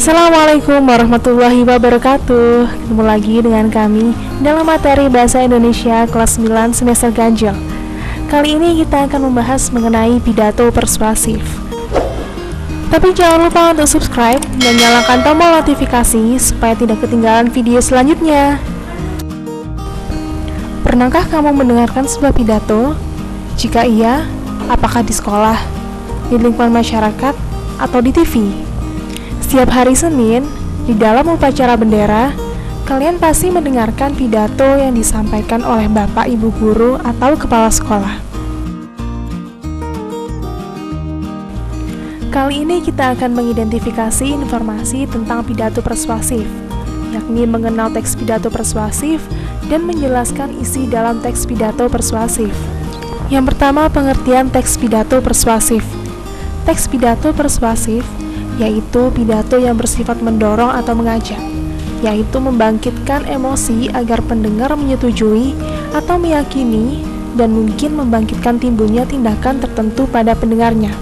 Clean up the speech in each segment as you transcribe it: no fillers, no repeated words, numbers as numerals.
Assalamualaikum warahmatullahi wabarakatuh. Ketemu lagi dengan kami dalam materi Bahasa Indonesia kelas 9 semester ganjil. Kali ini kita akan membahas mengenai pidato persuasif. Tapi jangan lupa untuk subscribe dan nyalakan tombol notifikasi supaya tidak ketinggalan video selanjutnya. Pernahkah kamu mendengarkan sebuah pidato? Jika iya, apakah di sekolah, di lingkungan masyarakat, atau di TV? Setiap hari Senin, di dalam upacara bendera, kalian pasti mendengarkan pidato yang disampaikan oleh Bapak Ibu Guru atau Kepala Sekolah. Kali ini kita akan mengidentifikasi informasi tentang pidato persuasif, yakni mengenal teks pidato persuasif dan menjelaskan isi dalam teks pidato persuasif. Yang pertama, pengertian teks pidato persuasif. Teks pidato persuasif yaitu pidato yang bersifat mendorong atau mengajak, yaitu membangkitkan emosi agar pendengar menyetujui atau meyakini dan mungkin membangkitkan timbulnya tindakan tertentu pada pendengarnya.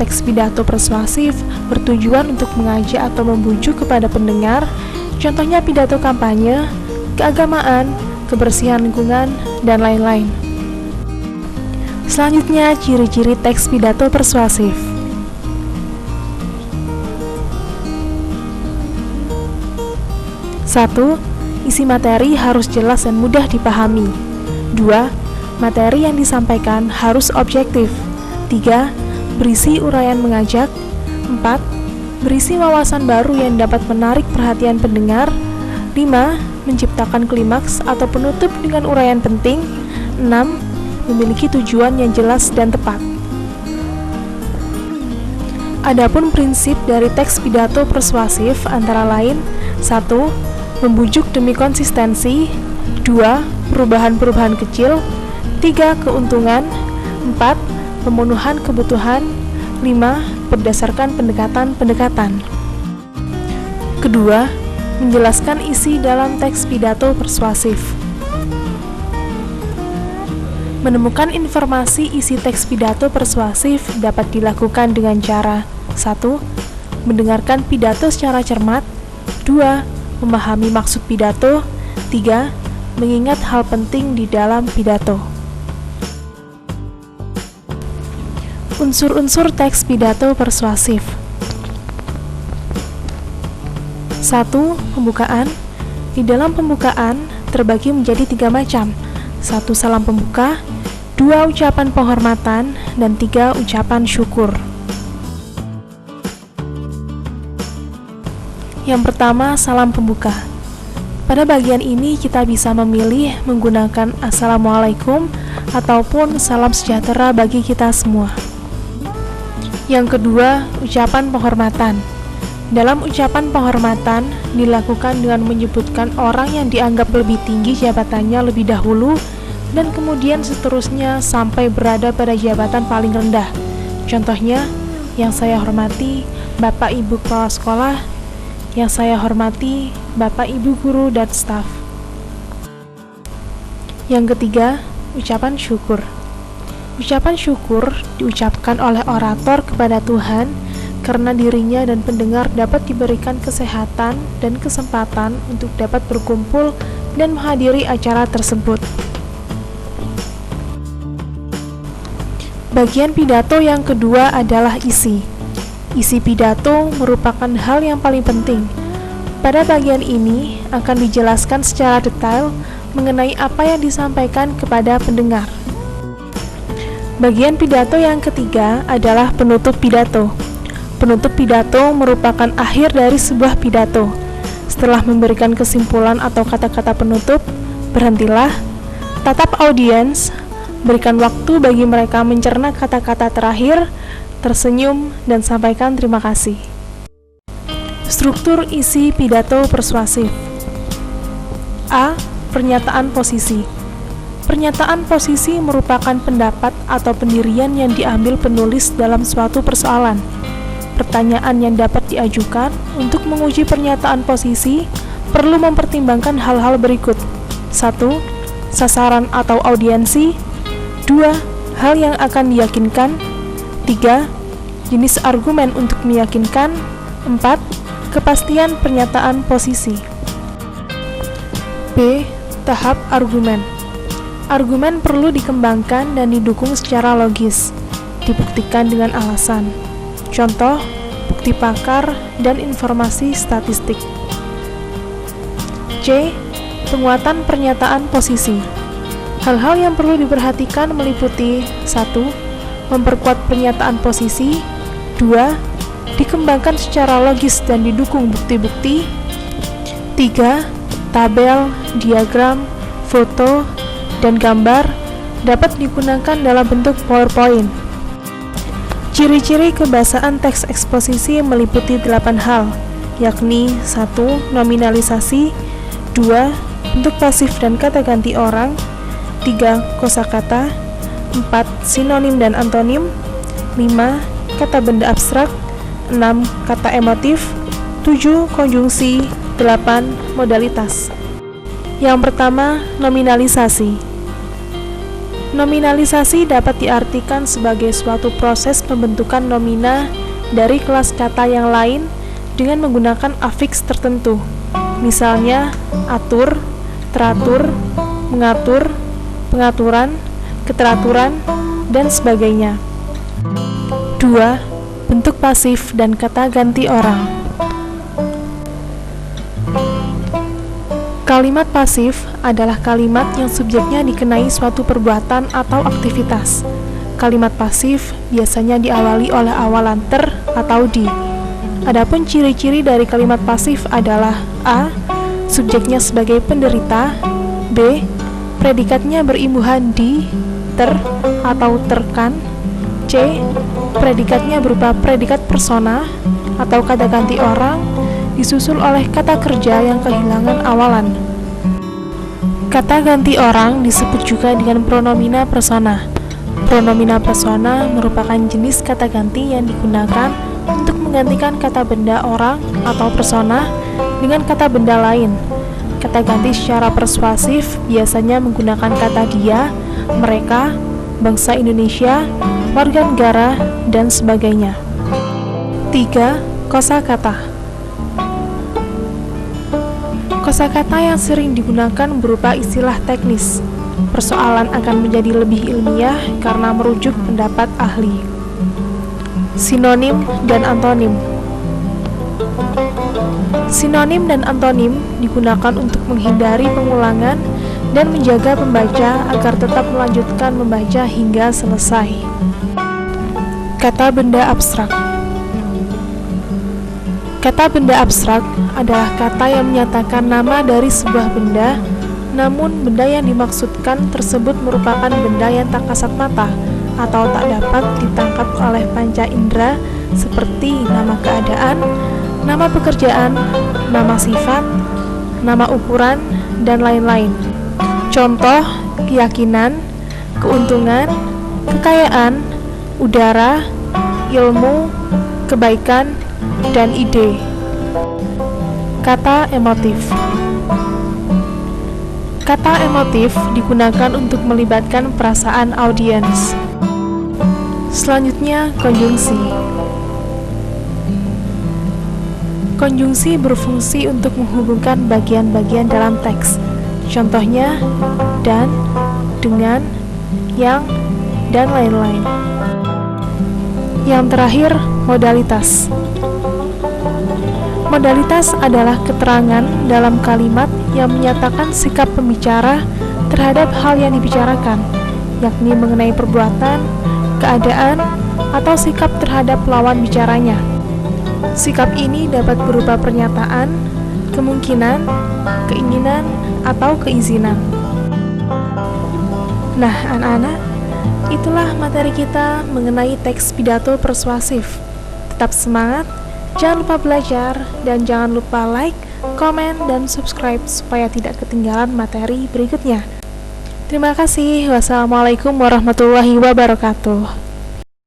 Teks pidato persuasif bertujuan untuk mengajak atau membujuk kepada pendengar, contohnya pidato kampanye, keagamaan, kebersihan lingkungan, dan lain-lain. Selanjutnya, ciri-ciri teks pidato persuasif. 1. Isi materi harus jelas dan mudah dipahami. 2. Materi yang disampaikan harus objektif. 3. Berisi uraian mengajak. 4. Berisi wawasan baru yang dapat menarik perhatian pendengar. 5. Menciptakan klimaks atau penutup dengan uraian penting. 6. Memiliki tujuan yang jelas dan tepat. Adapun prinsip dari teks pidato persuasif antara lain: 1. Membujuk demi konsistensi. 2. Perubahan-perubahan kecil. 3. Keuntungan. 4. Pemenuhan kebutuhan. 5. Berdasarkan pendekatan-pendekatan. Kedua, menjelaskan isi dalam teks pidato persuasif. Menemukan informasi isi teks pidato persuasif dapat dilakukan dengan cara: 1. Mendengarkan pidato secara cermat. 2. Memahami maksud pidato. 3. Mengingat hal penting di dalam pidato. Unsur-unsur teks pidato persuasif. 1. Pembukaan. Di dalam pembukaan terbagi menjadi 3 macam: 1. Salam pembuka, 2. Ucapan penghormatan, dan 3. Ucapan syukur. Yang pertama, salam pembuka. Pada bagian ini kita bisa memilih menggunakan Assalamualaikum ataupun salam sejahtera bagi kita semua. Yang kedua, ucapan penghormatan. Dalam ucapan penghormatan dilakukan dengan menyebutkan orang yang dianggap lebih tinggi jabatannya lebih dahulu dan kemudian seterusnya sampai berada pada jabatan paling rendah. Contohnya, yang saya hormati Bapak Ibu Kepala Sekolah, yang saya hormati Bapak Ibu Guru dan staf. Yang ketiga, ucapan syukur. Ucapan syukur diucapkan oleh orator kepada Tuhan karena dirinya dan pendengar dapat diberikan kesehatan dan kesempatan untuk dapat berkumpul dan menghadiri acara tersebut. Bagian pidato yang kedua adalah isi. Isi pidato merupakan hal yang paling penting. Pada bagian ini akan dijelaskan secara detail mengenai apa yang disampaikan kepada pendengar. Bagian pidato yang ketiga adalah penutup pidato. Penutup pidato merupakan akhir dari sebuah pidato. Setelah memberikan kesimpulan atau kata-kata penutup, berhentilah, tatap audiens, berikan waktu bagi mereka mencerna kata-kata terakhir, tersenyum, dan sampaikan terima kasih. Struktur isi pidato persuasif. A. Pernyataan posisi. Pernyataan posisi merupakan pendapat atau pendirian yang diambil penulis dalam suatu persoalan. Pertanyaan yang dapat diajukan untuk menguji pernyataan posisi perlu mempertimbangkan hal-hal berikut: 1. Sasaran atau audiensi. 2. Hal yang akan diyakinkan. 3. Jenis argumen untuk meyakinkan. 4. Kepastian pernyataan posisi. B. Tahap argumen. Argumen perlu dikembangkan dan didukung secara logis, dibuktikan dengan alasan, contoh, bukti pakar, dan informasi statistik. C. Penguatan pernyataan posisi. Hal-hal yang perlu diperhatikan meliputi 1. Memperkuat pernyataan posisi. 2. Dikembangkan secara logis dan didukung bukti-bukti. 3. Tabel, diagram, foto, dan gambar dapat digunakan dalam bentuk PowerPoint. Ciri-ciri kebahasaan teks eksposisi meliputi 8 hal, yakni 1. Nominalisasi. 2. Bentuk pasif dan kata ganti orang. 3. Kosakata. 4. Sinonim dan antonim. 5. Kata benda abstrak. 6. Kata emotif. 7. Konjungsi. 8. Modalitas. Yang pertama, nominalisasi. Nominalisasi dapat diartikan sebagai suatu proses pembentukan nomina dari kelas kata yang lain dengan menggunakan afiks tertentu. Misalnya, atur, teratur, mengatur, pengaturan, keteraturan, dan sebagainya. 2. Bentuk pasif dan kata ganti orang. Kalimat pasif adalah kalimat yang subjeknya dikenai suatu perbuatan atau aktivitas. Kalimat pasif biasanya diawali oleh awalan ter atau di. Adapun ciri-ciri dari kalimat pasif adalah A. Subjeknya sebagai penderita. B. Predikatnya berimbuhan di, ter, atau terkan. C. Predikatnya berupa predikat persona atau kata ganti orang disusul oleh kata kerja yang kehilangan awalan. Kata ganti orang disebut juga dengan pronomina persona. Pronomina persona merupakan jenis kata ganti yang digunakan untuk menggantikan kata benda orang atau persona dengan kata benda lain. Kata ganti secara persuasif biasanya menggunakan kata dia, mereka, bangsa Indonesia, warga negara, dan sebagainya. 3. Kosakata. Kosakata yang sering digunakan berupa istilah teknis. Persoalan akan menjadi lebih ilmiah karena merujuk pendapat ahli. Sinonim dan antonim. Sinonim dan antonim digunakan untuk menghindari pengulangan dan menjaga pembaca agar tetap melanjutkan membaca hingga selesai. Kata benda abstrak. Kata benda abstrak adalah kata yang menyatakan nama dari sebuah benda, namun benda yang dimaksudkan tersebut merupakan benda yang tak kasat mata atau tak dapat ditangkap oleh panca indera seperti nama keadaan, nama pekerjaan, nama sifat, nama ukuran, dan lain-lain. Contoh, keyakinan, keuntungan, kekayaan, udara, ilmu, kebaikan, dan ide. Kata emotif. Kata emotif digunakan untuk melibatkan perasaan audiens. Selanjutnya, konjungsi. Konjungsi berfungsi untuk menghubungkan bagian-bagian dalam teks. Contohnya, dan, dengan, yang, dan lain-lain. Yang terakhir, modalitas. Modalitas adalah keterangan dalam kalimat yang menyatakan sikap pembicara terhadap hal yang dibicarakan, yakni mengenai perbuatan, keadaan, atau sikap terhadap lawan bicaranya. Sikap ini dapat berupa pernyataan, kemungkinan, keinginan, atau keizinan. Nah, anak-anak, itulah materi kita mengenai teks pidato persuasif. Tetap semangat, jangan lupa belajar, dan jangan lupa like, komen, dan subscribe supaya tidak ketinggalan materi berikutnya. Terima kasih. Wassalamualaikum warahmatullahi wabarakatuh.